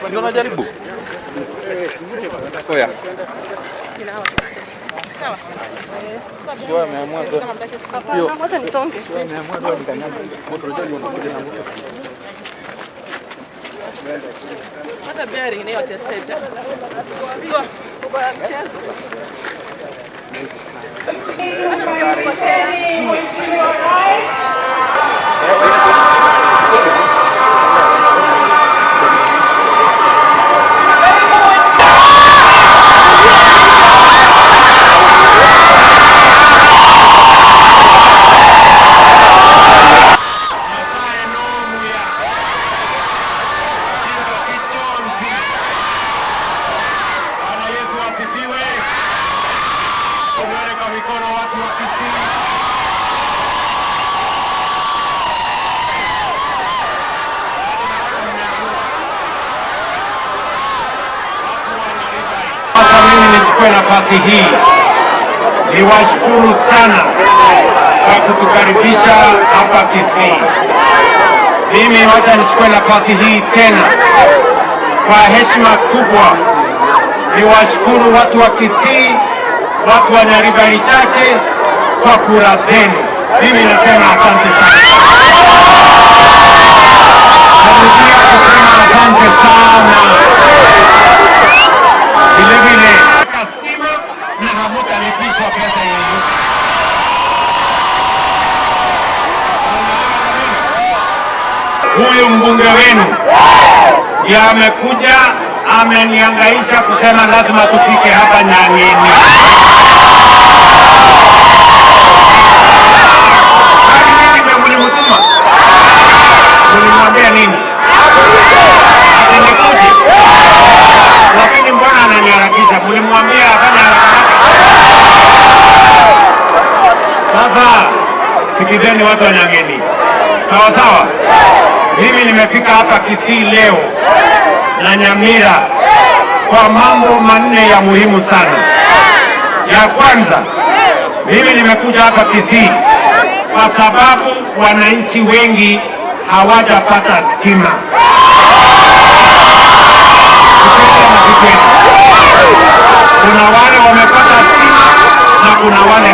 Sio najaribu. Oya. Sio ameamua tu. Wacha nisonge. Ameamua tu nikanyama. Moto unajua unakuja na moto. Hata bearing ni yote stage. Kwa mchezo. Nichukue nafasi hii niwashukuru sana kwa kutukaribisha hapa Kisii. Mimi wacha nichukue nafasi hii tena kwa heshima kubwa niwashukuru watu wa Kisii, watu wa Nyaribari Chache kwa kura zenu. Mimi nasema asante sana. Narudia kusema asante sana. Vile stima na hamutalipishwa pesa yoyote. Huyu mbunge wenu ndiye amekuja amenihangaisha kusema lazima tufike hapa Nyang'eni. Mlimtuma? Mlimwambia nini? Atenikuja. Lakini mbona ananiharakisha? Mlimwambia afanye haraka. Sasa sikizeni watu wa Nyang'eni. Sawa sawa. Mimi nimefika hapa Kisii leo na Nyamira kwa mambo manne ya muhimu sana. Ya kwanza, mimi nimekuja hapa Kisii kwa sababu wananchi wengi hawajapata stima. Kuna wale wamepata stima na kuna wale